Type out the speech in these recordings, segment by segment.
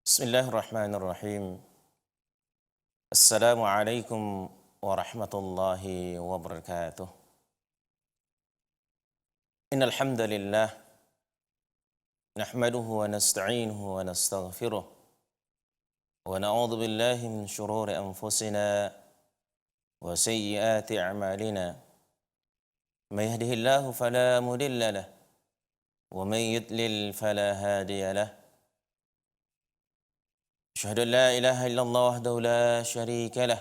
Bismillahirrahmanirrahim. Assalamualaikum warahmatullahi wabarakatuh. Innal hamdalillah nahmaduhu wa nasta'inuhu wa nastaghfiruh wa na'udzu billahi min shururi anfusina wa sayyiati a'malina. May yahdihillahu fala mudilla lahu wa may yudlil fala hadiya lahu. أشهد أن لا إله إلا الله وحده لا شريك له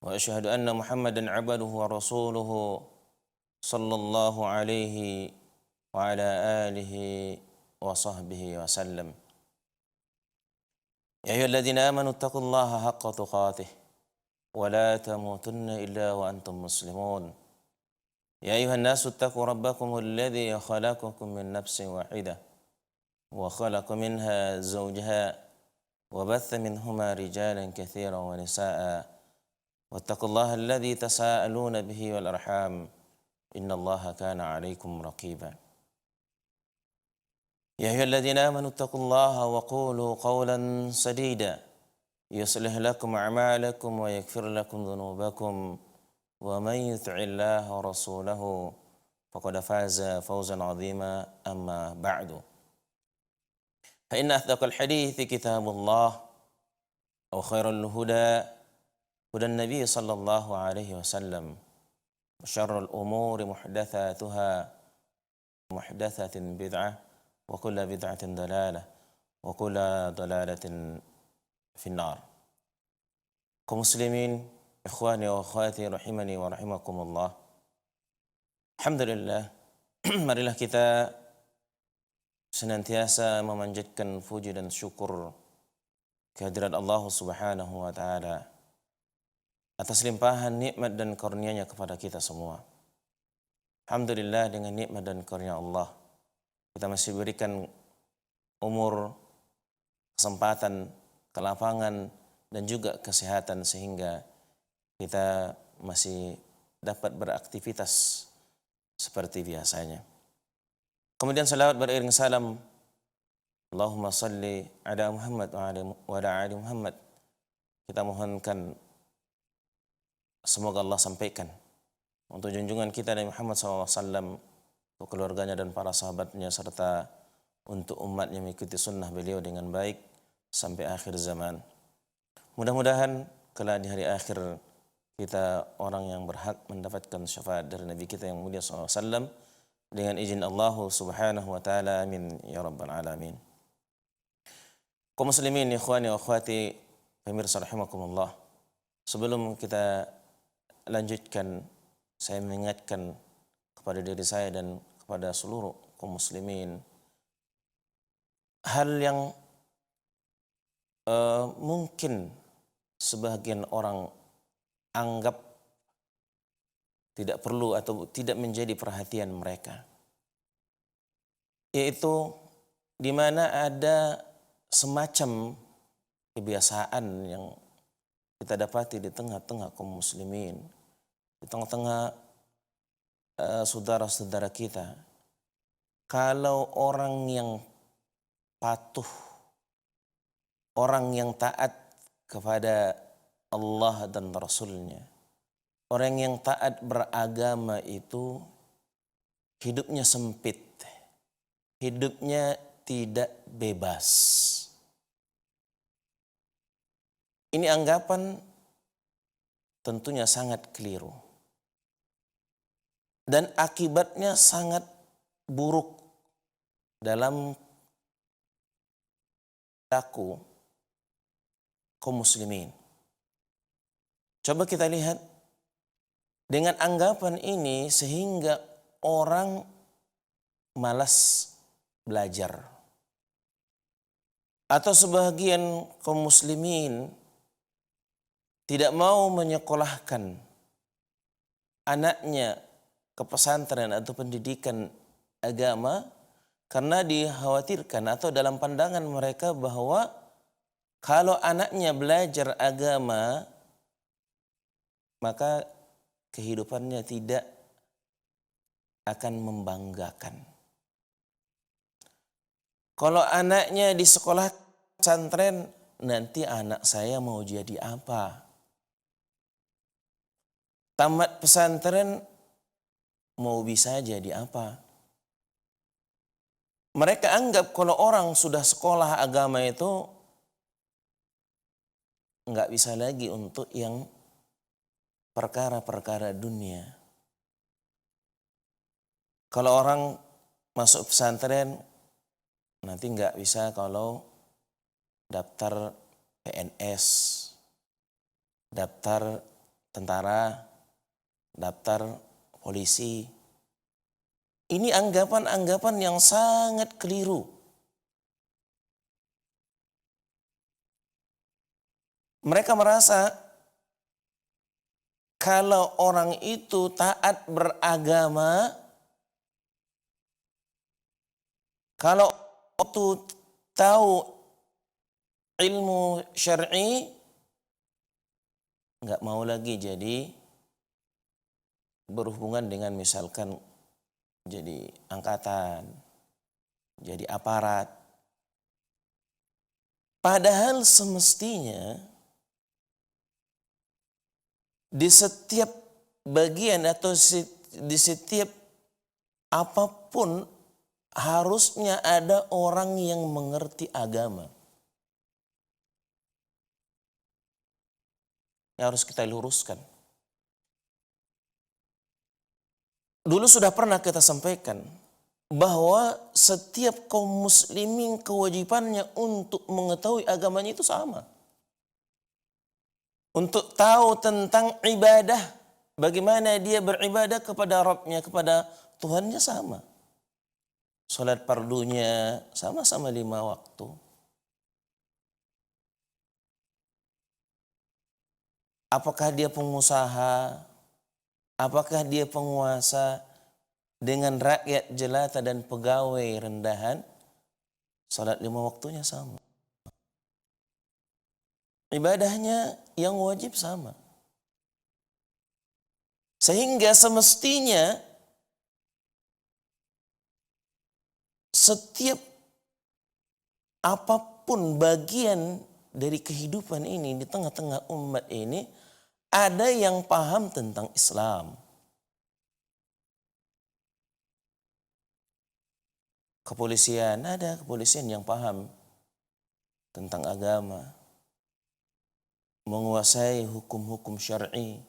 وأشهد أن محمدا عبده ورسوله صلى الله عليه وعلى آله وصحبه وسلم. يا أيها الذين آمنوا اتقوا الله حق تقاته ولا تموتن إلا وأنتم مسلمون. يا أيها الناس اتقوا ربكم الذي خلقكم من نفس واحدة وخلق منها زوجها وبث منهما رجالا كثيرا ونساء واتقوا الله الذي تساءلون به والأرحام إن الله كان عليكم رقيبا. يا أيها الذين آمنوا اتقوا الله وقولوا قولا سديدا يصلح لكم أعمالكم ويغفر لكم ذنوبكم ومن يطع الله ورسوله فقد فاز فوزا عظيما. أما بعد فإن أصدق الحديث كتاب الله وخير الهدى هدى النبي صلى الله عليه وسلم وشر الأمور محدثاتها محدثة بدعة وكل بدعة ضلالة وكل ضلالة في النار. Kaum muslimin, ikhwani wa akhwati rahimani wa rahimakumullah. Alhamdulillah, marilah kita senantiasa memanjatkan puji dan syukur kehadirat Allah Subhanahu wa taala atas limpahan nikmat dan karunia-Nya kepada kita semua. Alhamdulillah, dengan nikmat dan karunia Allah kita masih berikan umur, kesempatan, kelapangan dan juga kesehatan sehingga kita masih dapat beraktivitas seperti biasanya. Kemudian salawat beriring salam, Allahumma salli ala Muhammad wa ala ali Muhammad. Kita mohonkan semoga Allah sampaikan untuk junjungan kita Nabi Muhammad SAW, untuk keluarganya dan para sahabatnya, serta untuk umat yang mengikuti sunnah beliau dengan baik sampai akhir zaman. Mudah-mudahan kelak di hari akhir kita orang yang berhak mendapatkan syafaat dari Nabi kita yang mulia SAW dengan izin Allah Subhanahu wa taala. Amin ya rabbal alamin. Kaum muslimin, ikhwani wa akhwati, pemirsa rahimakumullah. Sebelum kita lanjutkan, saya mengingatkan kepada diri saya dan kepada seluruh kaum muslimin hal yang mungkin sebagian orang anggap tidak perlu atau tidak menjadi perhatian mereka, yaitu di mana ada semacam kebiasaan yang kita dapati di tengah-tengah kaum muslimin, di tengah-tengah saudara-saudara kita. Kalau orang yang patuh, orang yang taat kepada Allah dan Rasul-Nya, orang yang taat beragama itu hidupnya sempit, hidupnya tidak bebas. Ini anggapan tentunya sangat keliru dan akibatnya sangat buruk dalam perilaku kaum muslimin. Coba kita lihat, dengan anggapan ini sehingga orang malas belajar. Atau sebagian kaum muslimin tidak mau menyekolahkan anaknya ke pesantren atau pendidikan agama karena dikhawatirkan atau dalam pandangan mereka bahwa kalau anaknya belajar agama maka kehidupannya tidak akan membanggakan. Kalau anaknya di sekolah pesantren, nanti anak saya mau jadi apa? Tamat pesantren, mau bisa jadi apa? Mereka anggap kalau orang sudah sekolah agama itu nggak bisa lagi untuk yang perkara-perkara dunia. Kalau orang masuk pesantren, nanti nggak bisa kalau daftar PNS, daftar tentara, daftar polisi. Ini anggapan-anggapan yang sangat keliru. Mereka merasa kalau orang itu taat beragama, kalau itu tahu ilmu syar'i, nggak mau lagi jadi berhubungan dengan misalkan jadi angkatan, jadi aparat. Padahal semestinya di setiap bagian atau di setiap apapun harusnya ada orang yang mengerti agama. Yang harus kita luruskan. Dulu sudah pernah kita sampaikan bahwa setiap kaum muslimin kewajibannya untuk mengetahui agamanya itu sama. Untuk tahu tentang ibadah, bagaimana dia beribadah kepada Rabbnya, kepada Tuhannya sama. Salat fardunya sama-sama 5 waktu. Apakah dia pengusaha, apakah dia penguasa, dengan rakyat jelata dan pegawai rendahan, salat 5 waktunya sama. Ibadahnya yang wajib sama. Sehingga semestinya setiap apapun bagian dari kehidupan ini di tengah-tengah umat ini ada yang paham tentang Islam. Kepolisian, ada kepolisian yang paham tentang agama, menguasai hukum-hukum syar'i,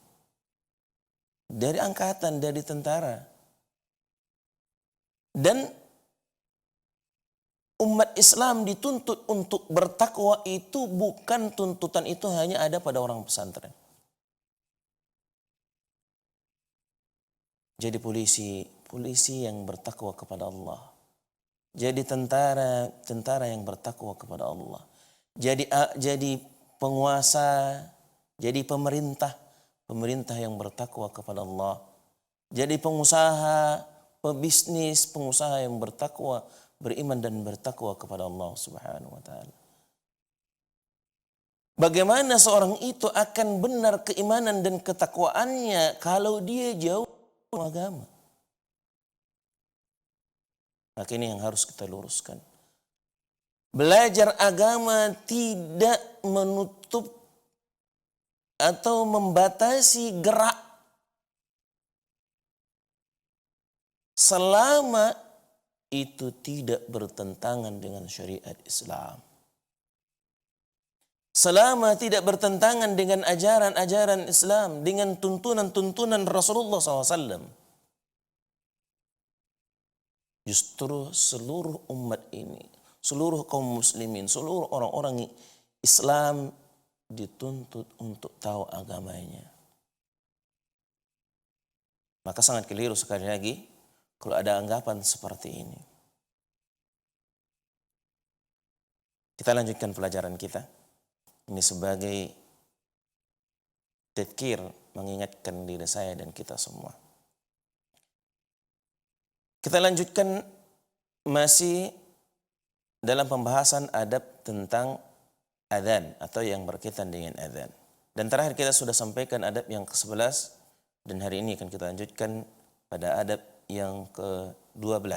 dari angkatan, dari tentara. Dan umat Islam dituntut untuk bertakwa itu bukan tuntutan itu hanya ada pada orang pesantren. Jadi polisi yang bertakwa kepada Allah. Jadi tentara yang bertakwa kepada Allah. Jadi penguasa, jadi pemerintah yang bertakwa kepada Allah. Jadi pengusaha, pebisnis, pengusaha yang bertakwa, beriman dan bertakwa kepada Allah Subhanahu wa taala. Bagaimana seorang itu akan benar keimanan dan ketakwaannya kalau dia jauh dari agama? Maka ini yang harus kita luruskan. Belajar agama tidak menutup atau membatasi gerak selama itu tidak bertentangan dengan syariat Islam. Selama tidak bertentangan dengan ajaran-ajaran Islam, dengan tuntunan-tuntunan Rasulullah SAW. Justru seluruh umat ini, seluruh kaum muslimin, seluruh orang-orang Islam dituntut untuk tahu agamanya. Maka sangat keliru sekali lagi kalau ada anggapan seperti ini. Kita lanjutkan pelajaran kita. Ini sebagai tadkir, mengingatkan diri saya dan kita semua. Kita lanjutkan masih dalam pembahasan adab tentang adzan atau yang berkaitan dengan adzan. Dan terakhir kita sudah sampaikan adab yang ke-11 dan hari ini akan kita lanjutkan pada adab yang ke-12.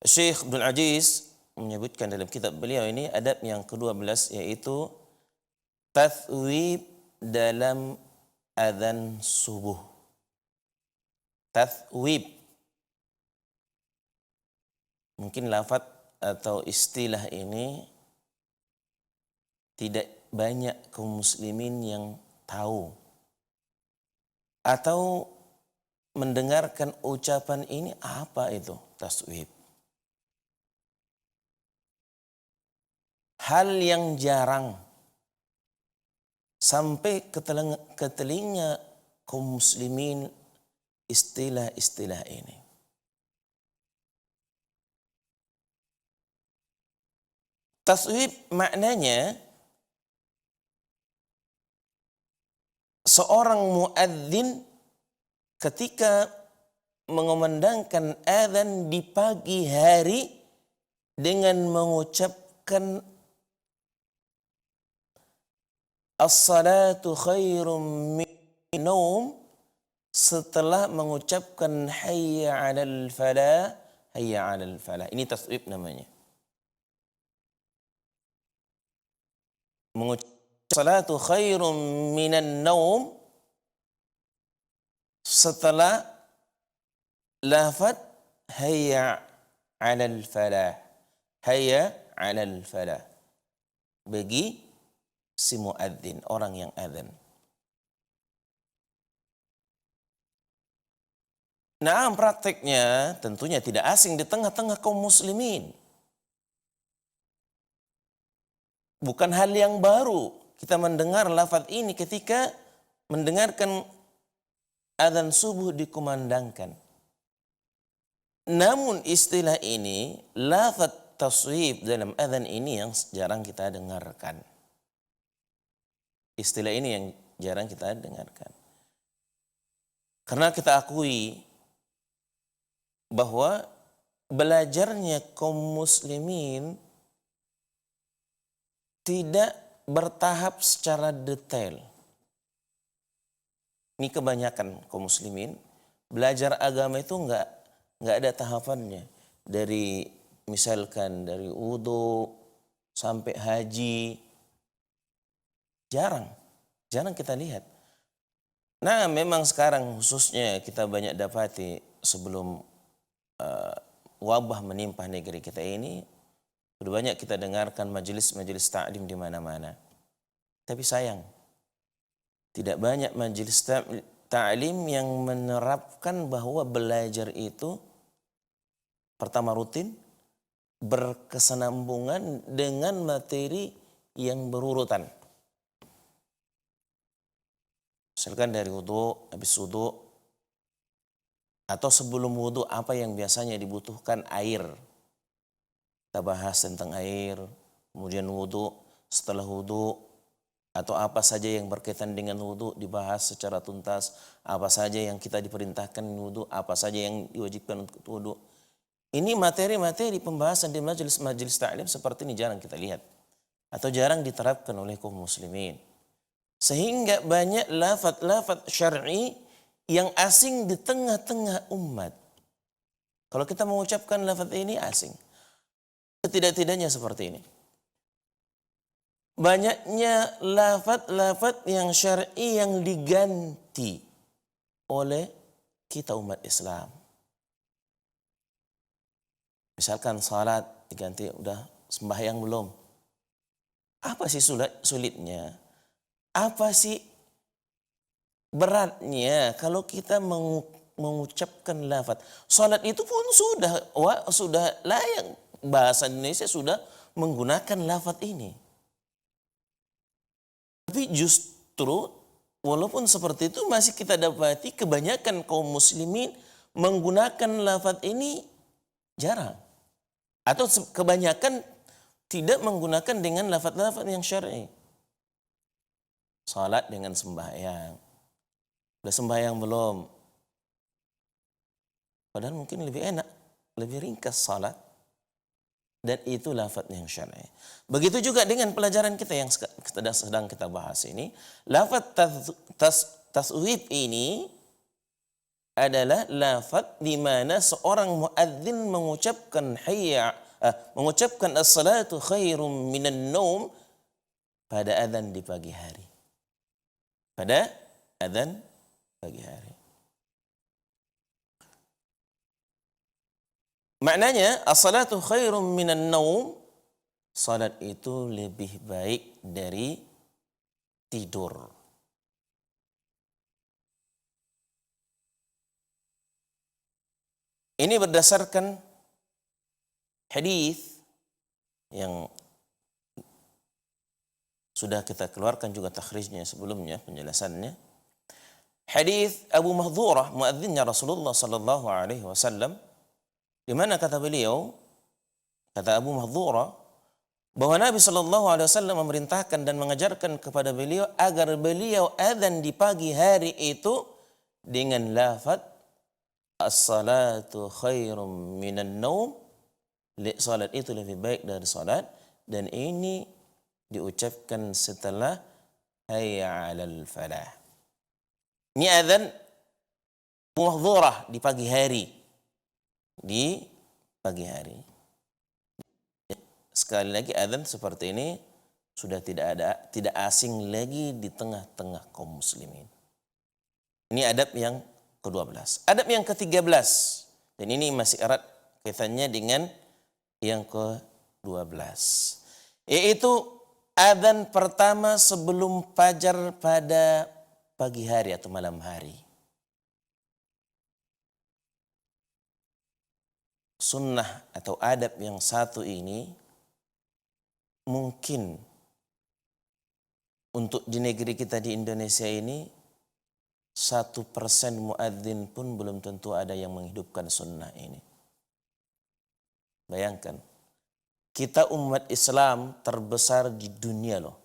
Syekh Abdul Aziz menyebutkan dalam kitab beliau ini adab yang ke-12 yaitu tathwib dalam adzan subuh. Tathwib. Mungkin lafaz atau istilah ini tidak banyak kaum muslimin yang tahu atau mendengarkan ucapan ini. Apa itu taswib? Hal yang jarang sampai ke telinga kaum muslimin istilah-istilah ini. Taswib maknanya seorang muadzin ketika mengumandangkan azan di pagi hari dengan mengucapkan as-salatu khairum min naum setelah mengucapkan hayya 'alal falah, hayya 'alal falah. Ini taswib namanya. Mengucapkan salatu khairum minan naum setelah lafaz hayya 'alal falah, hayya 'alal falah, bagi si muadzin, orang yang adzan. Nah, prakteknya tentunya tidak asing di tengah-tengah kaum muslimin. Bukan hal yang baru kita mendengar lafaz ini ketika mendengarkan adzan subuh dikumandangkan. Namun istilah ini, lafaz taswib dalam adzan ini yang jarang kita dengarkan. Istilah ini yang jarang kita dengarkan. Karena kita akui bahwa belajarnya kaum muslimin tidak bertahap secara detail. Ini kebanyakan kaum muslimin belajar agama itu enggak ada tahapannya. Dari misalkan dari wudu sampai haji, jarang kita lihat. Nah, memang sekarang khususnya kita banyak dapati sebelum wabah menimpa negeri kita ini, sudah banyak kita dengarkan majelis-majelis ta'lim di mana-mana. Tapi sayang, tidak banyak majelis ta'lim yang menerapkan bahwa belajar itu pertama rutin, berkesinambungan dengan materi yang berurutan. Misalkan dari wudu, habis wudu, atau sebelum wudu apa yang biasanya dibutuhkan air. Kita bahas tentang air, kemudian wudu, setelah wudu, atau apa saja yang berkaitan dengan wudu dibahas secara tuntas, apa saja yang kita diperintahkan wudu, apa saja yang diwajibkan untuk wudu. Ini materi-materi pembahasan di majelis-majelis ta'lim seperti ini jarang kita lihat atau jarang diterapkan oleh kaum muslimin. Sehingga banyak lafaz-lafaz syar'i yang asing di tengah-tengah umat. Kalau kita mengucapkan lafaz ini asing. Setidak-tidaknya seperti ini. Banyaknya lafaz-lafaz yang syar'i yang diganti oleh kita umat Islam. Misalkan salat diganti, udah sembahyang belum? Apa sih sulitnya? Apa sih beratnya kalau kita mengucapkan lafaz? Salat itu pun sudah layak. Bahasa Indonesia sudah menggunakan lafaz ini. Tapi justru walaupun seperti itu masih kita dapati kebanyakan kaum muslimin menggunakan lafaz ini jarang. Atau kebanyakan tidak menggunakan dengan lafaz-lafaz yang syar'i. Salat dengan sembahyang. Udah sembahyang belum? Padahal mungkin lebih enak, lebih ringkas salat. Dan itu lafaz yang syar'i. Begitu juga dengan pelajaran kita yang sedang kita bahas ini. Lafaz taswib ini adalah lafaz di mana seorang muadzin mengucapkan hayya mengucapkan as-salatu khairum minan naum pada adzan di pagi hari. Pada adzan pagi hari. Maknanya as-salatu khairum minan naum, salat itu lebih baik dari tidur. Ini berdasarkan hadis yang sudah kita keluarkan juga takhrijnya sebelumnya, penjelasannya. Hadis Abu Mahdhurah, muadzinnya Rasulullah sallallahu alaihi wasallam, di mana kata beliau, kata Abu Mahdhurah, bahwa Nabi sallallahu alaihi wasallam memerintahkan dan mengajarkan kepada beliau agar beliau adzan di pagi hari itu dengan lafaz as-salatu khairum minan naum, salat itu lebih baik dari salat, dan ini diucapkan setelah hayya 'alal falah. Ini adzan Mahdhurah di pagi hari. Di pagi hari. Sekali lagi adzan seperti ini sudah tidak asing lagi di tengah-tengah kaum muslimin. Ini adab yang ke-12. Adab yang ke-13, dan ini masih erat kaitannya dengan yang ke-12, yaitu adzan pertama sebelum fajar pada pagi hari atau malam hari. Sunnah atau adab yang satu ini mungkin untuk di negeri kita di Indonesia ini 1% muadzin pun belum tentu ada yang menghidupkan sunnah ini. Bayangkan, kita umat Islam terbesar di dunia loh.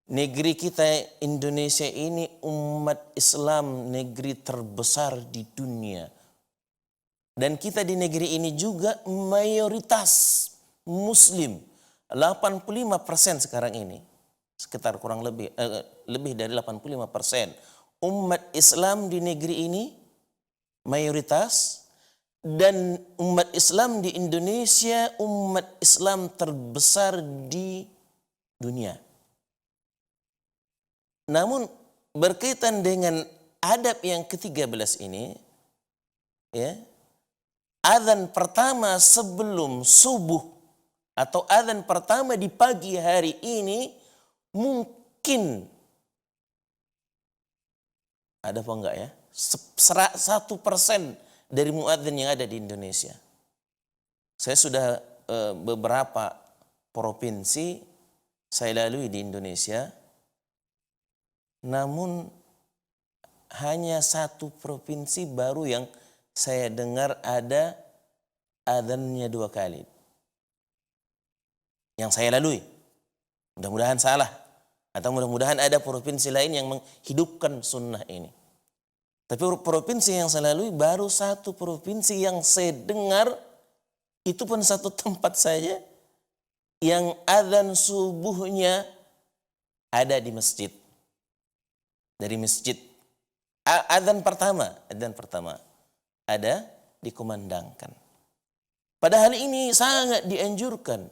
Negeri kita Indonesia ini umat Islam negeri terbesar di dunia. Dan kita di negeri ini juga mayoritas Muslim, 85% sekarang ini, sekitar kurang lebih dari 85%. Umat Islam di negeri ini mayoritas, dan umat Islam di Indonesia umat Islam terbesar di dunia. Namun berkaitan dengan adab yang ke-13 ini, ya, adzan pertama sebelum subuh atau adzan pertama di pagi hari ini mungkin ada apa enggak ya? 1% dari muadzin yang ada di Indonesia. Saya sudah beberapa provinsi saya lalui di Indonesia, namun hanya satu provinsi baru yang saya dengar ada adzannya 2 kali. Yang saya lalui. Mudah-mudahan salah. Atau mudah-mudahan ada provinsi lain yang menghidupkan sunnah ini. Tapi provinsi yang saya lalui baru satu provinsi yang saya dengar, itu pun satu tempat saja, yang adzan subuhnya ada di masjid. Dari masjid. Adzan pertama ada dikumandangkan. Padahal ini sangat dianjurkan.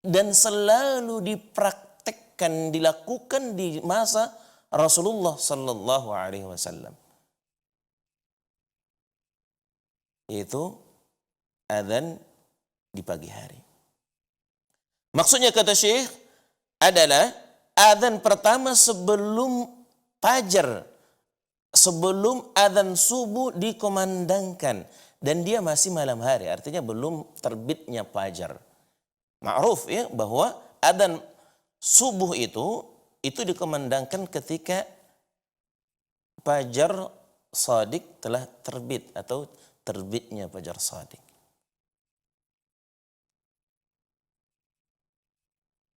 Dan selalu dipraktekkan, dilakukan di masa Rasulullah sallallahu alaihi wasallam. Yaitu adzan di pagi hari. Maksudnya kata Syekh adalah adzan pertama sebelum fajar, sebelum adzan subuh dikumandangkan, dan dia masih malam hari, artinya belum terbitnya fajar. Ma'ruf ya bahwa adzan subuh itu dikumandangkan ketika fajar shadiq telah terbit atau terbitnya fajar shadiq.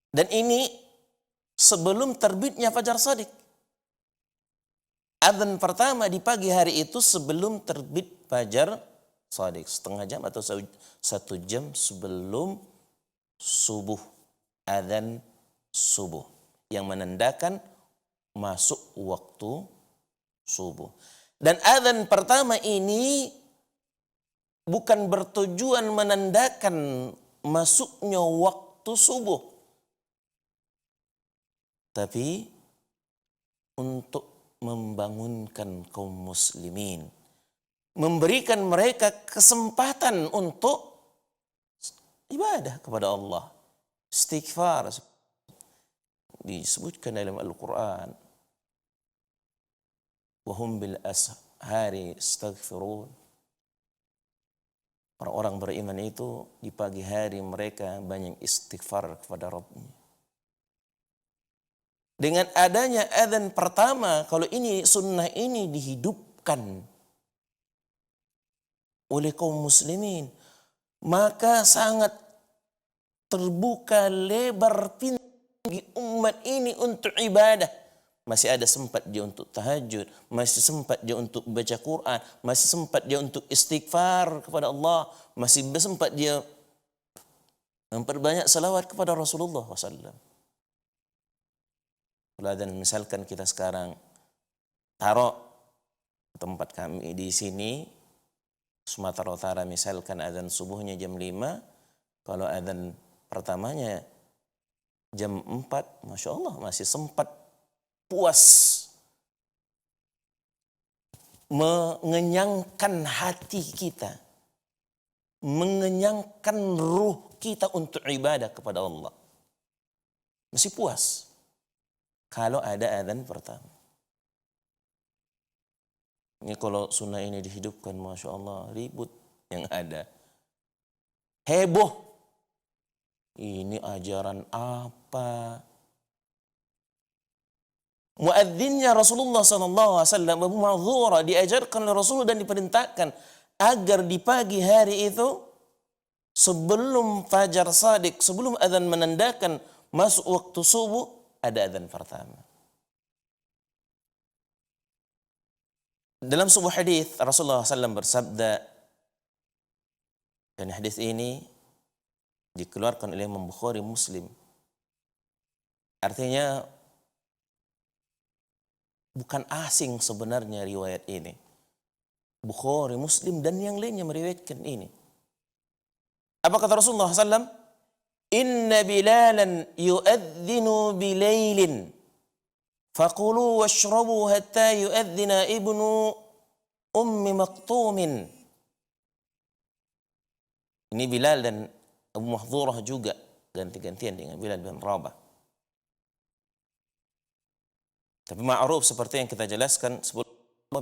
Dan ini sebelum terbitnya fajar shadiq. Adzan pertama di pagi hari itu sebelum terbit fajar shadiq, setengah jam atau 1 jam sebelum subuh, adzan subuh yang menandakan masuk waktu subuh. Dan adzan pertama ini bukan bertujuan menandakan masuknya waktu subuh, tapi untuk membangunkan kaum muslimin, memberikan mereka kesempatan untuk ibadah kepada Allah, istighfar. Disebutkan dalam Al-Quran, wahum bil ashari istaghfirun. Orang-orang beriman itu di pagi hari mereka banyak istighfar kepada Rabbnya. Dengan adanya adzan pertama, kalau ini sunnah ini dihidupkan oleh kaum muslimin, maka sangat terbuka lebar pintu bagi umat ini untuk ibadah. Masih ada sempat dia untuk tahajud, masih sempat dia untuk baca Quran, masih sempat dia untuk istighfar kepada Allah, masih sempat dia memperbanyak salawat kepada Rasulullah SAW. Dan misalkan kita sekarang taruh tempat kami di sini, Sumatera Utara, misalkan adzan subuhnya jam 5, kalau adzan pertamanya jam 4, Masya Allah masih sempat puas mengenyangkan hati kita, mengenyangkan ruh kita untuk ibadah kepada Allah. Masih puas kalau ada adzan pertama. Ini kalau sunnah ini dihidupkan, Masya Allah, ribut yang ada. Heboh. Ini ajaran apa? Muadzinnya Rasulullah SAW, Abu Ma'dzura, diajarkan oleh Rasulullah dan diperintahkan agar di pagi hari itu, sebelum fajar shadiq, sebelum adzan menandakan masuk waktu subuh, ada adzan pertama. Dalam sebuah hadis Rasulullah SAW bersabda, dan hadis ini dikeluarkan oleh Imam Bukhari Muslim. Artinya bukan asing sebenarnya riwayat ini. Bukhari, Muslim dan yang lainnya meriwayatkan ini. Apa kata Rasulullah SAW? Inna Bilalan yu'adzinu bilailin faqulu washrabu hatta yu'adzina ibnu ummi maktumin. Ini Bilal dan Abu Mahdhurah juga ganti-gantian dengan Bilal bin Rabah. Tapi ma'ruf seperti yang kita jelaskan sebelum,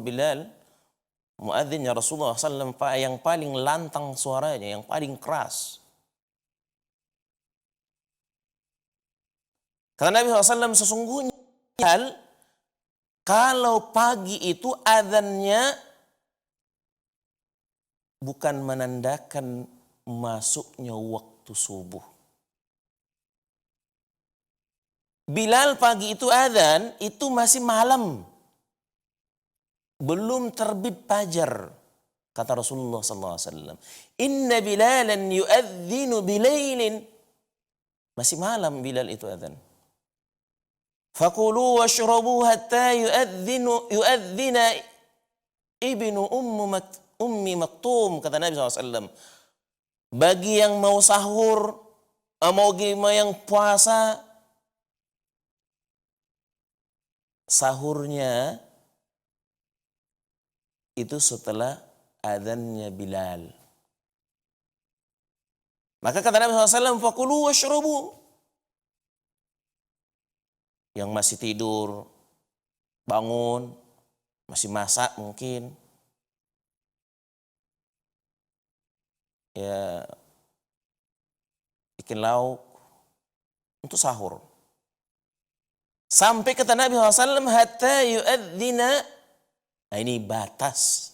Bilal muadzinnya Rasulullah SAW yang paling lantang suaranya, yang paling keras. Karena Nabi SAW sesungguhnya kalau pagi itu adzannya bukan menandakan masuknya waktu subuh. Bilal pagi itu adzan, itu masih malam. Belum terbit fajar. Kata Rasulullah SAW. Inna Bilalan yu'adzinu bilailin. Masih malam Bilal itu adzan. Fakulu washrabu hatta yu'adzina ibnu ummi maktum. Kata Nabi SAW. Bagi yang mau sahur, mau yang puasa, sahurnya itu setelah adzannya Bilal. Maka kata Nabi SAW, fakulu washrabu. Yang masih tidur, bangun, masih masak mungkin, ya bikin lauk untuk sahur. Sampai kata Nabi SAW, hatta yu'adzina. Nah ini batas.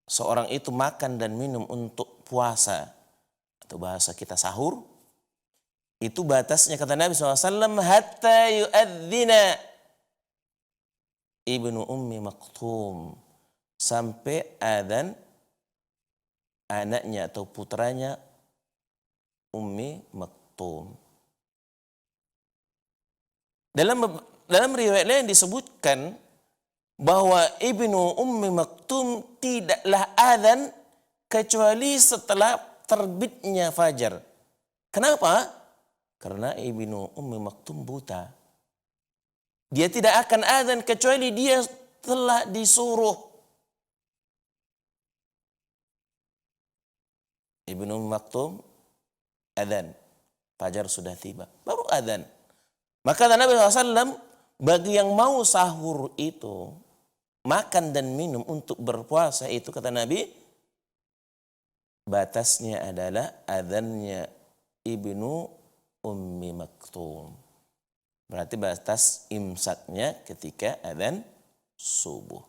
Seorang itu makan dan minum untuk puasa, atau bahasa kita sahur, itu batasnya kata Nabi SAW, hatta yu'adzina ibnu ummi maktum. Sampai adzan anaknya atau putranya Ummi Maktum. Dalam riwayat lain disebutkan bahwa Ibnu Ummi Maktum tidaklah adzan kecuali setelah terbitnya fajar. Kenapa? Karena Ibnu Ummi Maktum buta. Dia tidak akan adzan kecuali dia telah disuruh. Ibnu Ummi Maktum adzan, fajar sudah tiba, baru adzan. Maka kata Nabi SAW, bagi yang mau sahur itu, makan dan minum untuk berpuasa itu, kata Nabi, batasnya adalah adzannya Ibnu Ummi Maktum. Berarti batas imsaknya ketika adzan subuh.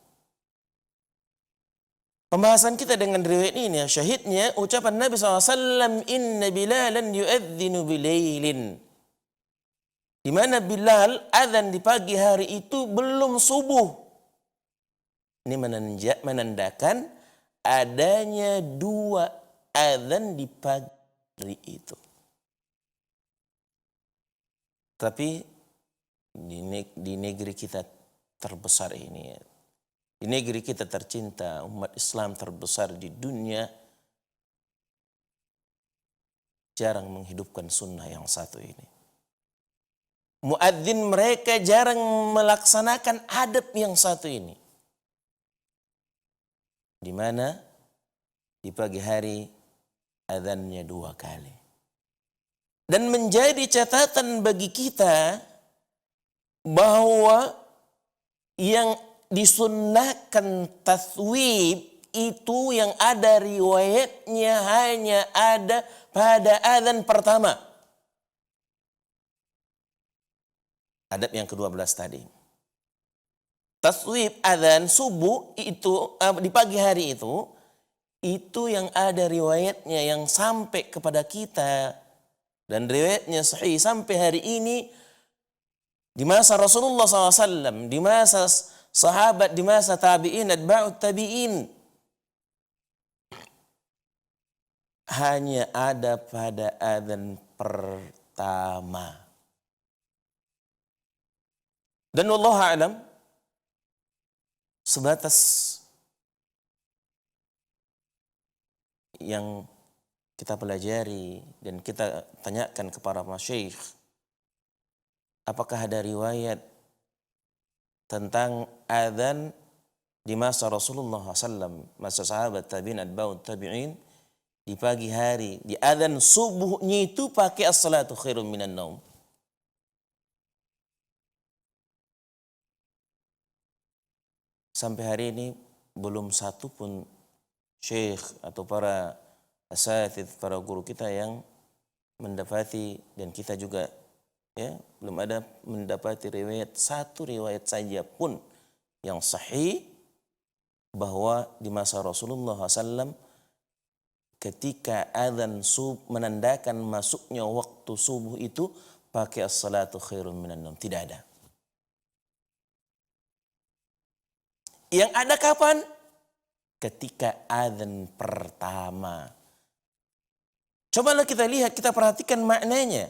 Pembahasan kita dengan riwayat ini, syahidnya ucapan Nabi SAW, inna Bilalan yu'adzinu bilailin. Di mana Bilal adzan di pagi hari itu belum subuh. Ini menandakan adanya dua adzan di pagi hari itu. Tapi di negeri kita terbesar ini, di negeri kita tercinta, umat Islam terbesar di dunia, jarang menghidupkan sunnah yang satu ini. Muadzin mereka jarang melaksanakan adab yang satu ini. Di mana di pagi hari adzannya 2 kali. Dan menjadi catatan bagi kita bahwa yang disunnahkan tathwib itu yang ada riwayatnya hanya ada pada adzan pertama. Adab yang ke-12 tadi. Taswib adzan subuh itu di pagi hari itu yang ada riwayatnya yang sampai kepada kita dan riwayatnya sahih sampai hari ini di masa Rasulullah SAW, di masa sahabat, di masa tabi'in, atba'ut tabi'in. Hanya ada pada adzan pertama. Dan wallahu a'lam, sebatas yang kita pelajari dan kita tanyakan kepada masyayikh, apakah ada riwayat tentang adzan di masa Rasulullah SAW, masa sahabat tabi'in, atba'ut tabi'in, di pagi hari, di adzan subuhnya itu pakai as-salatu khairum minan naum. Sampai hari ini belum satu pun syekh atau para asatidz, para guru kita yang mendapati, dan kita juga ya belum ada mendapati satu riwayat saja pun yang sahih bahwa di masa Rasulullah SAW ketika adzan menandakan masuknya waktu subuh itu pakai as-salatu khairum minan naum. Tidak ada. Yang ada kapan? Ketika adzan pertama. Cobalah kita lihat, kita perhatikan maknanya.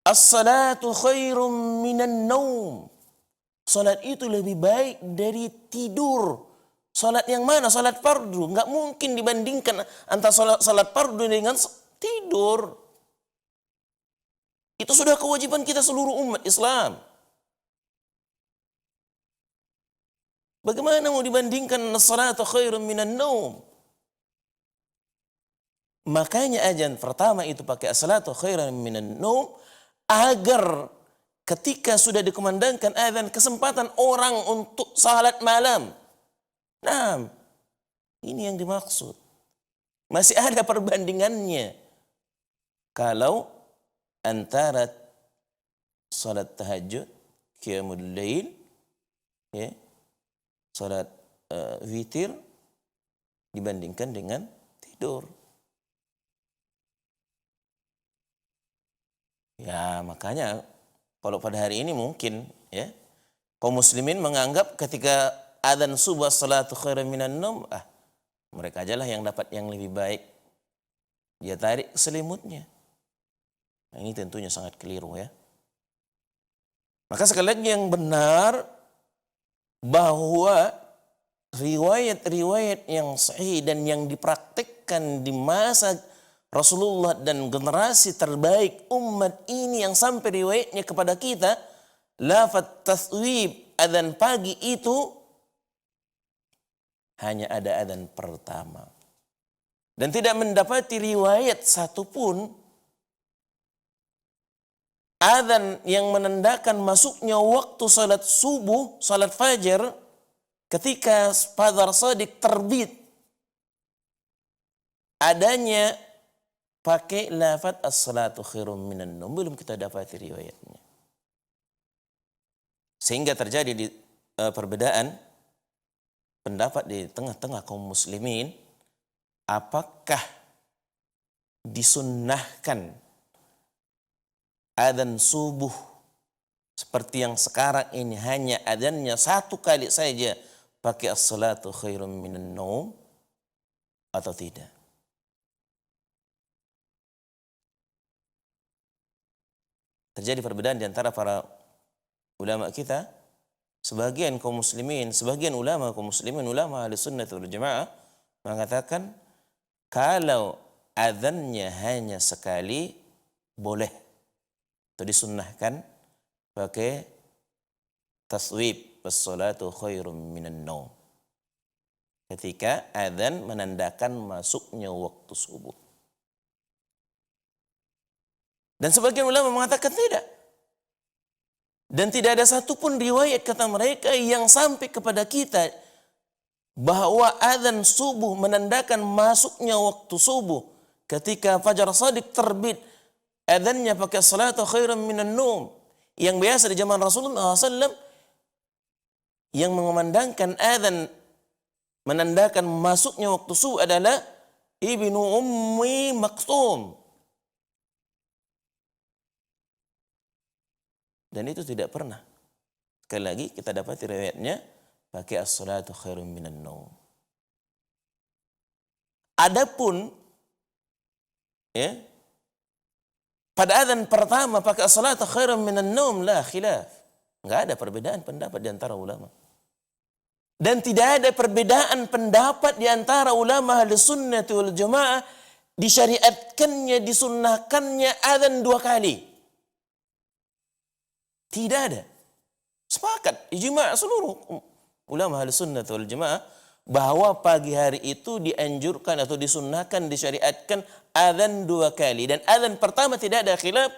As-salatu khairum minan naum. Salat itu lebih baik dari tidur. Salat yang mana? Salat fardu. Enggak mungkin dibandingkan antara salat fardu dengan tidur. Itu sudah kewajiban kita seluruh umat Islam. Bagaimana mau dibandingkan as-salatu khairum minan naum? Makanya adzan pertama itu pakai as-salatu khairum minan naum agar ketika sudah dikumandangkan adzan kesempatan orang untuk salat malam. Nah, ini yang dimaksud. Masih ada perbandingannya. Kalau antara salat tahajud, qiyamul lail, ya, salat witir dibandingkan dengan tidur. Ya, makanya kalau pada hari ini mungkin ya kaum muslimin menganggap ketika adzan subuh salatu khairum minan naum, mereka ajalah yang dapat yang lebih baik. Dia tarik selimutnya. Nah, ini tentunya sangat keliru ya. Maka sekali lagi yang benar bahwa riwayat-riwayat yang sahih dan yang dipraktikkan di masa Rasulullah dan generasi terbaik umat ini yang sampai riwayatnya kepada kita, lafaz taswib adzan pagi itu hanya ada adzan pertama. Dan tidak mendapati riwayat satupun adzan yang menandakan masuknya waktu salat subuh, salat fajar ketika fajar shadiq terbit. Adanya pakai lafaz as-salatu khairum minan naum, belum kita dapati riwayatnya. Sehingga terjadi di perbedaan pendapat di tengah-tengah kaum muslimin, apakah disunnahkan adzan subuh seperti yang sekarang ini hanya adzannya satu kali saja pakai as-salatu khairum minan naum atau tidak. Terjadi perbedaan di antara para ulama kita. Sebagian kaum muslimin, sebagian ulama kaum muslimin, ulama ahli sunnah wal jamaah mengatakan kalau adzannya hanya sekali boleh atau disunnahkan pakai taswib as-salatu khairum minan naum ketika adzan menandakan masuknya waktu subuh. Dan sebagian ulama mengatakan tidak. Dan tidak ada satupun riwayat kata mereka yang sampai kepada kita bahwa adzan subuh menandakan masuknya waktu subuh ketika fajar shadiq terbit. Adzannya pakai salatu khairan minan naum. Yang biasa di zaman Rasulullah SAW yang mengumandangkan adzan menandakan masuknya waktu subuh adalah Ibnu Ummi Maktum. Dan itu tidak pernah. Sekali lagi kita dapat riwayatnya pakai as-salatu khairum minan naum. Adapun ya, pada adzan pertama pakai as-salatu khairum minan naum la khilaf. Enggak ada perbedaan pendapat di antara ulama. Dan tidak ada perbedaan pendapat di antara ulama Ahlus Sunnah wal Jamaah disyariatkannya, disunnahkannya adzan 2 kali. Tidak ada. Sepakat, ijma' seluruh ulama Ahlus Sunnah wal Jamaah bahwa pagi hari itu dianjurkan atau disunnahkan, disyariatkan adzan 2 kali. Dan adzan pertama tidak ada khilaf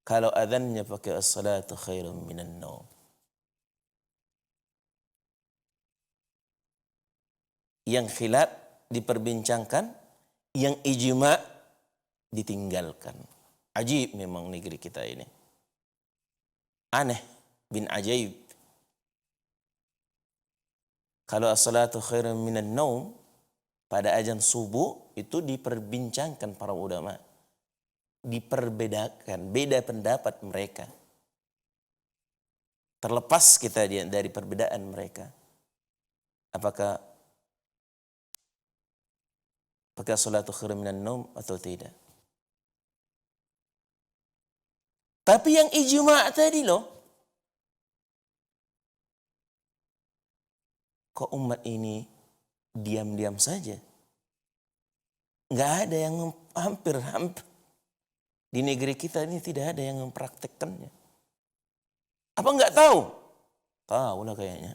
kalau adzannya pakai as-salatu khairum minan naum. Yang khilaf diperbincangkan, yang ijma' ditinggalkan. Ajib memang negeri kita ini. Aneh bin ajaib. Kalau as-salatu khairan minan naum pada azan subuh itu diperbincangkan para ulama. Diperbedakan, beda pendapat mereka. Terlepas kita dari perbedaan mereka. Apakah pakai as-salatu khairan minan naum atau tidak? Tapi yang ijma' tadi loh, kok umat ini diam-diam saja? Nggak ada yang hampir di negeri kita ini tidak ada yang mempraktekkannya. Apa nggak tahu? Tahu lah kayaknya.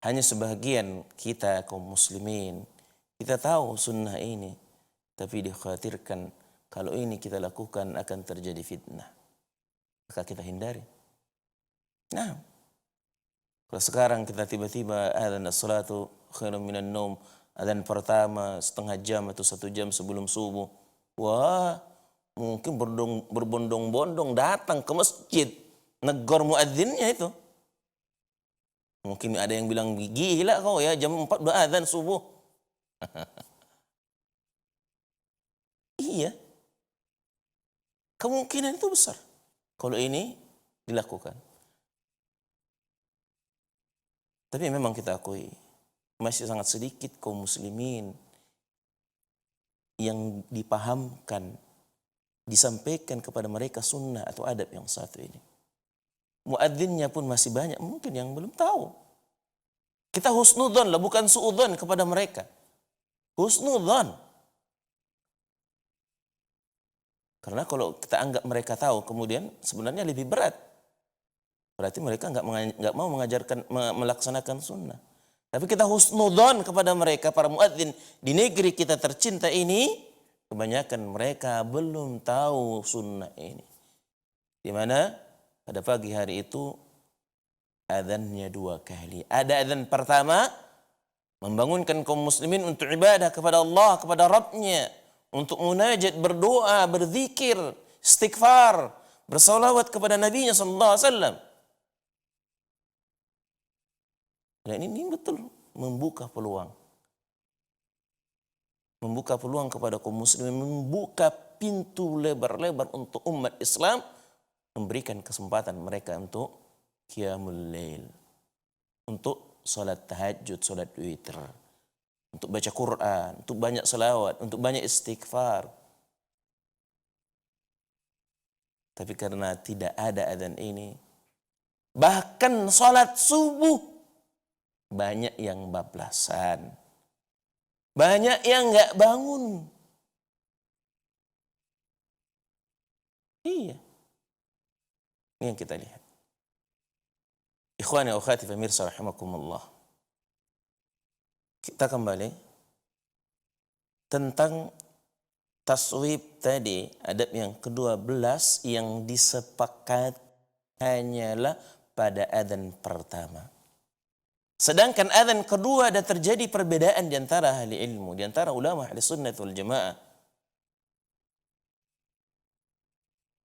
Hanya sebagian kita kaum muslimin, kita tahu sunnah ini, tapi dikhawatirkan kalau ini kita lakukan akan terjadi fitnah. Maka kita hindari. Nah, kalau sekarang kita tiba-tiba adzan as-salatu khairum minan naum, adzan pertama setengah jam atau 1 jam sebelum subuh. Wah, mungkin berbondong-bondong datang ke masjid, negor muadzinnya itu. Mungkin ada yang bilang, gila kau ya, jam 4 udah adzan subuh. Iya. Kemungkinan itu besar kalau ini dilakukan. Tapi memang kita akui masih sangat sedikit kaum muslimin yang dipahamkan, disampaikan kepada mereka sunnah atau adab yang satu ini. muadzinnya pun masih banyak mungkin yang belum tahu. Kita husnudzon lah, bukan suudzon kepada mereka. Husnudzon. Karena kalau kita anggap mereka tahu, kemudian sebenarnya lebih berat. Berarti mereka nggak mau melaksanakan sunnah. Tapi kita husnudzon kepada mereka, para muadzin di negeri kita tercinta ini, kebanyakan mereka belum tahu sunnah ini. Di mana pada pagi hari itu adzannya 2 kali. Ada adzan pertama, membangunkan kaum muslimin untuk ibadah kepada Allah, kepada Rabbnya, untuk munajat, berdoa, berzikir, istighfar, bersalawat kepada Nabi-Nya sallallahu alaihi wasallam. Dan ini betul membuka peluang. Membuka peluang kepada kaum muslimin, membuka pintu lebar-lebar untuk umat Islam, memberikan kesempatan mereka untuk qiyamul lail, untuk salat tahajud, salat witir, untuk baca Quran, untuk banyak salawat, untuk banyak istighfar. Tapi karena tidak ada adzan ini, bahkan salat subuh banyak yang bablasan, banyak yang nggak bangun. Iya, ini yang kita lihat. Ikhwani wa akhwati pemirsa rahimakumullah. Kita kembali tentang taswib tadi, adab yang ke-12 yang disepakati hanyalah pada adzan pertama. Sedangkan adzan kedua ada terjadi perbedaan di antara ahli ilmu, di antara ulama ahli sunnah wal jamaah.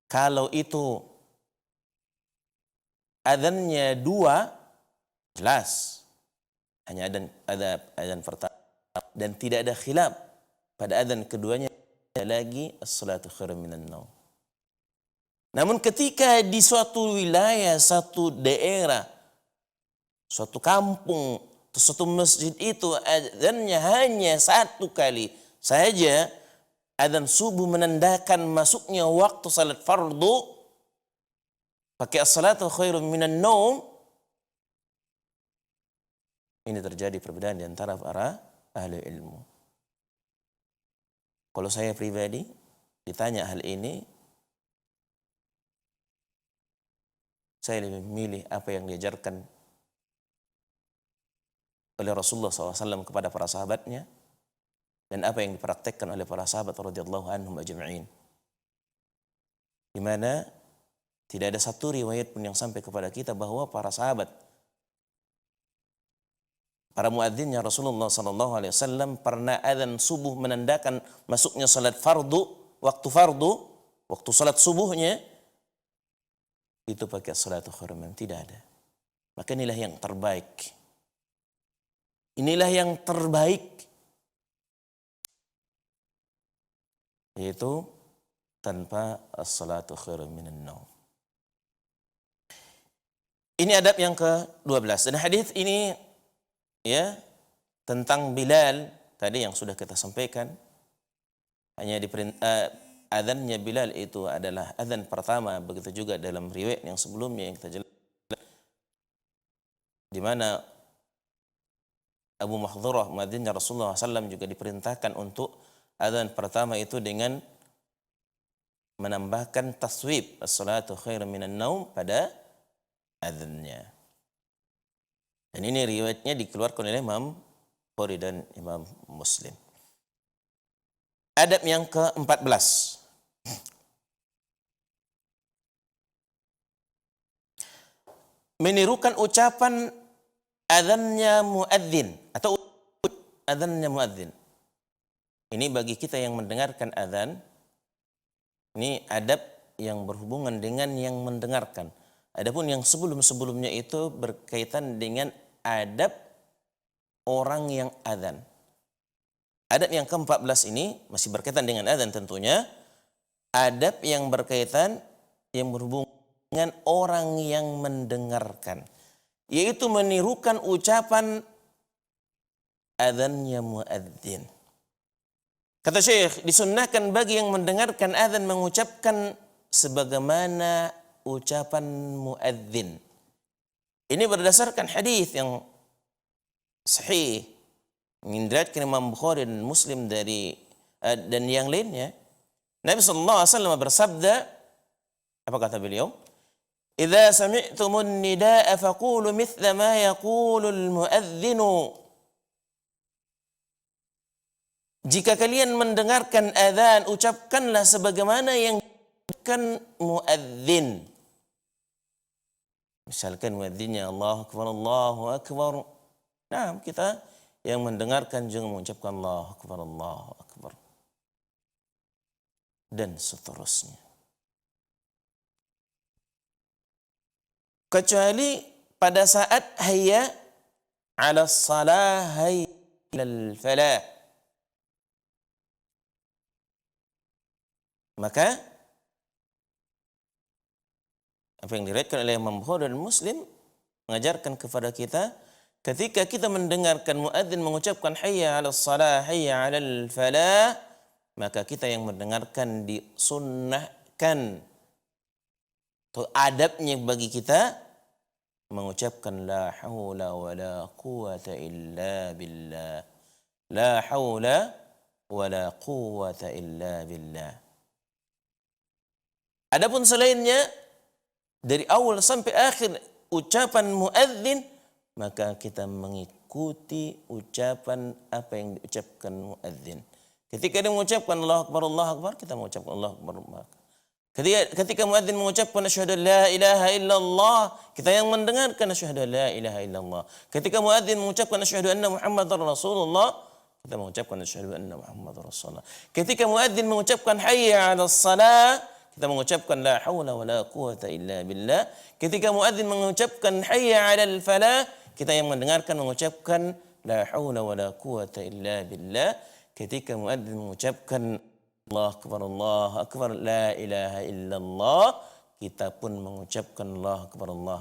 Kalau itu adzannya 2, jelas hanya adzan pertama, dan tidak ada khilaf pada adzan keduanya lagi as-salatu khairum minan naum. Namun ketika di suatu wilayah, satu daerah, suatu kampung, suatu masjid itu adzannya hanya 1 kali saja, adzan subuh menandakan masuknya waktu salat fardu, pakai as-salatu khairum minan naum, ini terjadi perbedaan di antara para ahli ilmu. Kalau saya pribadi ditanya hal ini, saya lebih memilih apa yang diajarkan oleh Rasulullah SAW kepada para sahabatnya, dan apa yang dipraktekkan oleh para sahabat radhiyallahu anhum ajma'in. Di mana tidak ada satu riwayat pun yang sampai kepada kita bahwa para sahabat, para muadzinnya Rasulullah SAW pernah adzan subuh menandakan masuknya salat fardu, waktu salat subuhnya itu pakai salatu khairum. Tidak ada. Maka inilah yang terbaik. Inilah yang terbaik, yaitu tanpa as-salatu khairum minan naum. Ini adab yang ke-12. Dan hadis ini ya tentang Bilal tadi yang sudah kita sampaikan, hanya adzannya Bilal itu adalah adzan pertama. Begitu juga dalam riwayat yang sebelumnya yang kita jelaskan, di mana Abu Mahdhurah muadzinnya Rasulullah SAW juga diperintahkan untuk adzan pertama itu dengan menambahkan taswib as-salatu khairum minan naum pada adzannya. Dan ini riwayatnya dikeluarkan oleh Imam Bukhari dan Imam Muslim. Adab yang ke-14. Menirukan ucapan adzannya muadzin atau adzannya muadzin. Ini bagi kita yang mendengarkan adzan, ini adab yang berhubungan dengan yang mendengarkan. Adapun yang sebelum-sebelumnya itu berkaitan dengan adab orang yang adzan. Adab yang ke-14 ini masih berkaitan dengan adzan tentunya. Adab yang berkaitan, yang berhubungan dengan orang yang mendengarkan, yaitu menirukan ucapan adzannya muadzin. Kata Syekh, disunnahkan bagi yang mendengarkan adzan mengucapkan sebagaimana ucapan muadzin. Ini berdasarkan hadis yang sahih diriwayatkan Imam Bukhari dan Muslim dari dan yang lainnya. Nabi sallallahu alaihi wasallam bersabda, apa kata beliau? "Idza sami'tumun nidaa'a faqulu mithla ma yaqulul muadzinu." Jika kalian mendengarkan azan, ucapkanlah sebagaimana yang diucapkan muadzin. Misalkan muadzinnya Allahu Akbar, Allahu Akbar. Nah, kita yang mendengarkan juga mengucapkan Allahu Akbar, Allahu Akbar. Dan seterusnya. Kecuali pada saat hayya 'ala shalah, hayya 'alal falah. Maka apa yang diriwayatkan oleh Imam Bukhari dan Muslim mengajarkan kepada kita ketika kita mendengarkan muadzin mengucapkan hayya 'alas shalah, hayya 'alal falah, maka kita yang mendengarkan disunnahkan atau adabnya bagi kita mengucapkan la haula wala quwata illa billah. La haula wala quwata illa billah. Adapun selainnya dari awal sampai akhir ucapan muadzin, maka kita mengikuti ucapan apa yang diucapkan muadzin. Ketika dia mengucapkan Allahu Akbar, Allahu Akbar, kita mengucapkan Allahu Akbar, Allahu Akbar. Ketika muadzin mengucapkan asyhadu an la ilaha illallah, kita yang mendengarkan asyhadu an la ilaha illallah. Ketika muadzin mengucapkan asyhadu anna Muhammadar Rasulullah, kita mengucapkan asyhadu anna Muhammadar Rasulullah. Ketika muadzin mengucapkan hayya 'alas shalah, kita mengucapkan la haula wala quwata illa billah. Ketika muadzin mengucapkan hayya 'alal falah, kita yang mendengarkan mengucapkan la haula wala quwata illa billah. Ketika muadzin mengucapkan Allahu Akbar, la ilaha illallah, kita pun mengucapkan Allahu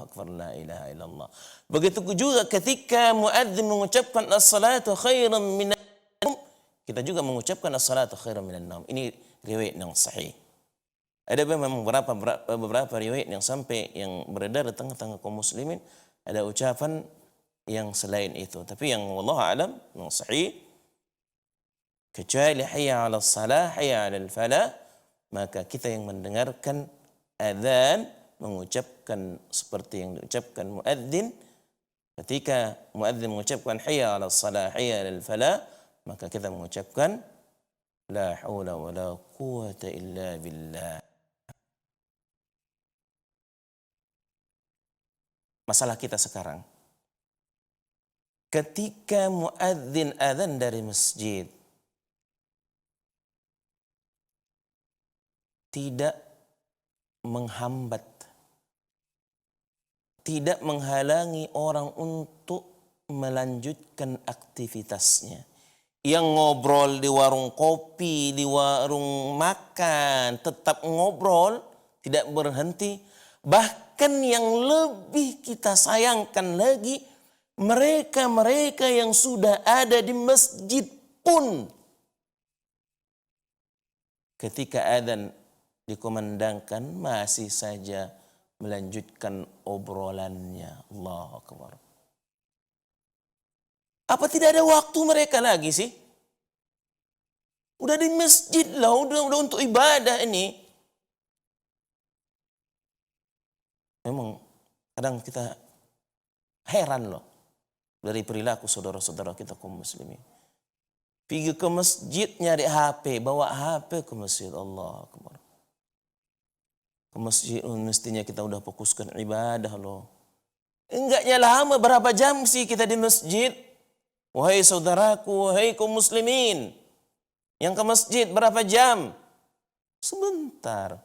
Akbar, la ilaha illallah. Begitu juga ketika muadzin mengucapkan as-salatu khairan minan naum, kita juga mengucapkan as-salatu khairan minan naum. Ini riwayat yang sahih. Ada memang beberapa riwayat yang sampai yang beredar di tengah-tengah kaum muslimin ada ucapan yang selain itu. Tapi yang wallahu alam yang sahih, kecuali hayya 'alas salah, hayya 'alal falah, maka kita yang mendengarkan adzan mengucapkan seperti yang diucapkan muadzin. Ketika muadzin mengucapkan hayya 'alas salah, hayya 'alal falah, maka kita mengucapkan la haula wala quwata illa billah. Masalah kita sekarang, ketika muadzin adzan dari masjid, tidak menghambat, tidak menghalangi orang untuk melanjutkan aktivitasnya. Yang ngobrol di warung kopi, di warung makan, tetap ngobrol, tidak berhenti. Bahkan yang lebih kita sayangkan lagi, mereka-mereka yang sudah ada di masjid pun ketika adzan dikumandangkan masih saja melanjutkan obrolannya. Allahu Akbar. Apa tidak ada waktu mereka lagi sih? Udah di masjid lah, udah untuk ibadah ini. Memang kadang kita heran loh dari perilaku saudara-saudara kita kaum muslimin. Pergi ke masjid nyari HP, bawa HP ke masjid. Allahu Akbar. Ke masjid mestinya kita udah fokuskan ibadah loh. Enggaknya lama, berapa jam sih kita di masjid? Wahai saudaraku, wahai kaum muslimin, yang ke masjid berapa jam? Sebentar.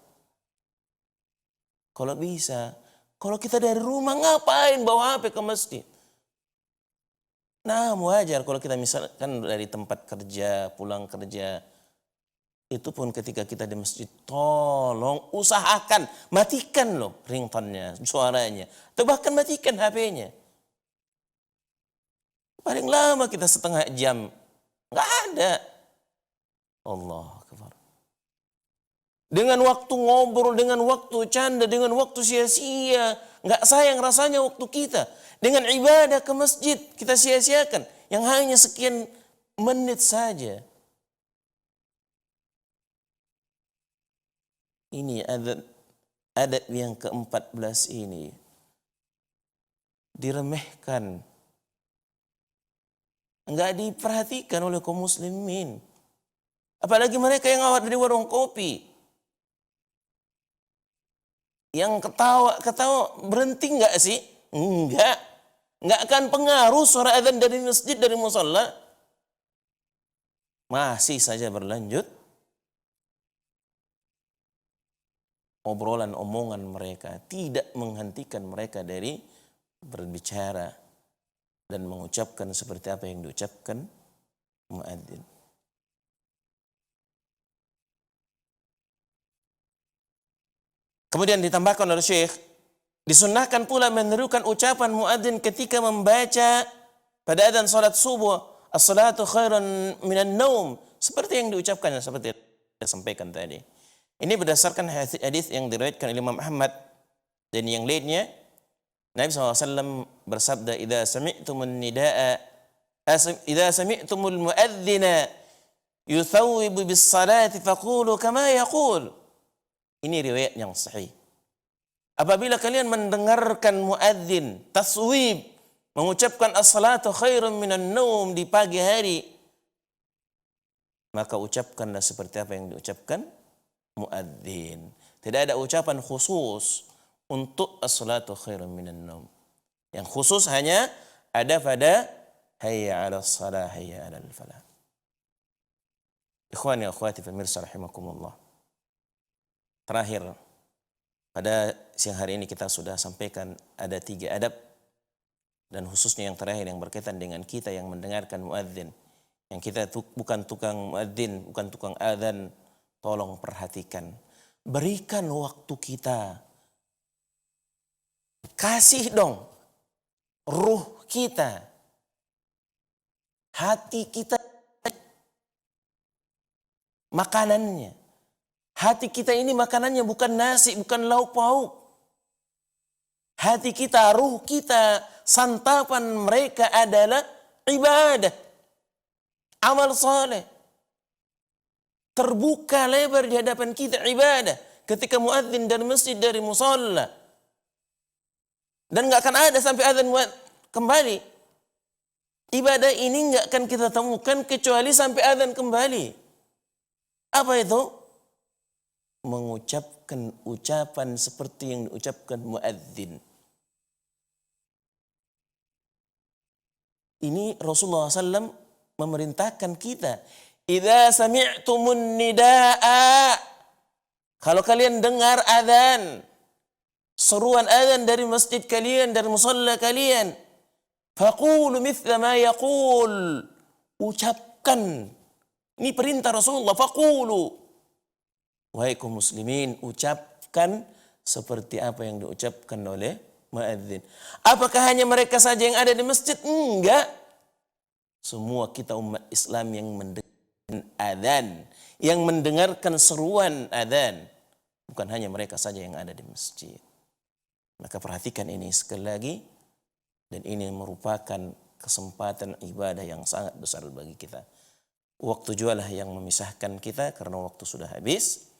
Kalau bisa, kalau kita dari rumah ngapain bawa HP ke masjid? Nah, wajar kalau kita misalkan dari tempat kerja, pulang kerja, itu pun ketika kita di masjid, tolong usahakan matikan loh ringtone-nya, suaranya, atau bahkan matikan HP-nya. Paling lama kita setengah jam, nggak ada. Allah Akbar. Dengan waktu ngobrol, dengan waktu canda, dengan waktu sia-sia. Nggak sayang rasanya waktu kita. Dengan ibadah ke masjid, kita sia-siakan. Yang hanya sekian menit saja. Ini adat yang ke-14 ini diremehkan. Nggak diperhatikan oleh kaum muslimin. Apalagi mereka yang awal dari warung kopi. Yang ketawa berhenti nggak sih? Enggak. Nggak akan pengaruh suara adzan dari masjid, dari musalla. Masih saja berlanjut. Obrolan, omongan mereka tidak menghentikan mereka dari berbicara dan mengucapkan seperti apa yang diucapkan muadzin. Kemudian ditambahkan oleh Syekh, disunnahkan pula menirukan ucapan muadzin ketika membaca pada adzan salat subuh, as-salatu khairan minan naum, seperti yang diucapkan, seperti yang saya sampaikan tadi. Ini berdasarkan hadis yang diriwayatkan oleh Imam Ahmad dan yang lainnya. Nabi SAW bersabda, "Idza sami'tumun nidaa, idza sami'tumul muadzina yuthawwibu bis salati faqulu kama yaqul." Ini riwayat yang sahih. Apabila kalian mendengarkan muadzin taswib, mengucapkan as-salatu khairun minan naum di pagi hari, maka ucapkanlah seperti apa yang diucapkan muadzin. Tidak ada ucapan khusus untuk as-salatu khairun minan naum. Yang khusus hanya ada pada hayya 'alas shalah, hayya 'alal falah. Ikhwani wa akhwati pemirsa rahimakumullah. Terakhir, pada siang hari ini kita sudah sampaikan ada 3 adab, dan khususnya yang terakhir yang berkaitan dengan kita yang mendengarkan muadzin. Yang kita bukan tukang muadzin, bukan tukang adzan, tolong perhatikan. Berikan waktu kita. Kasih dong ruh kita, hati kita, makanannya. Hati kita ini makanannya bukan nasi, bukan lauk pauk. Hati kita, ruh kita, santapan mereka adalah ibadah, amal saleh. Terbuka lebar di hadapan kita ibadah ketika muadzin dari masjid, dari musalla. Dan nggak akan ada sampai adzan kembali. Ibadah ini nggak akan kita temukan kecuali sampai adzan kembali. Apa itu? Mengucapkan ucapan seperti yang diucapkan muadzin. Ini Rasulullah SAW memerintahkan kita, idza sami'tumun nidaa, kalau kalian dengar adzan, seruan adzan dari masjid kalian, dari musalla kalian, faqulu mithla ma yaqul, ucapkan. Ini perintah Rasulullah, faqulu. Wahai kaum muslimin, ucapkan seperti apa yang diucapkan oleh muadzin. Apakah hanya mereka saja yang ada di masjid? Enggak. Semua kita umat Islam yang mendengarkan adzan, yang mendengarkan seruan adzan, bukan hanya mereka saja yang ada di masjid. Maka perhatikan ini sekali lagi, dan ini merupakan kesempatan ibadah yang sangat besar bagi kita. Waktu jualah yang memisahkan kita karena waktu sudah habis.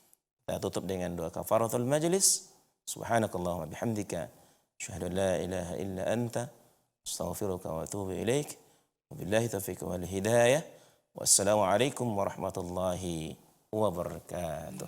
Kita tutup dengan doa kafaratul majlis. Subhanakallahumma bihamdika, asyhadu an la ilaha illa anta, astaghfiruka wa atubu ilaik. Wabillahi taufiq wal hidayah. Wassalamualaikum warahmatullahi wabarakatuh.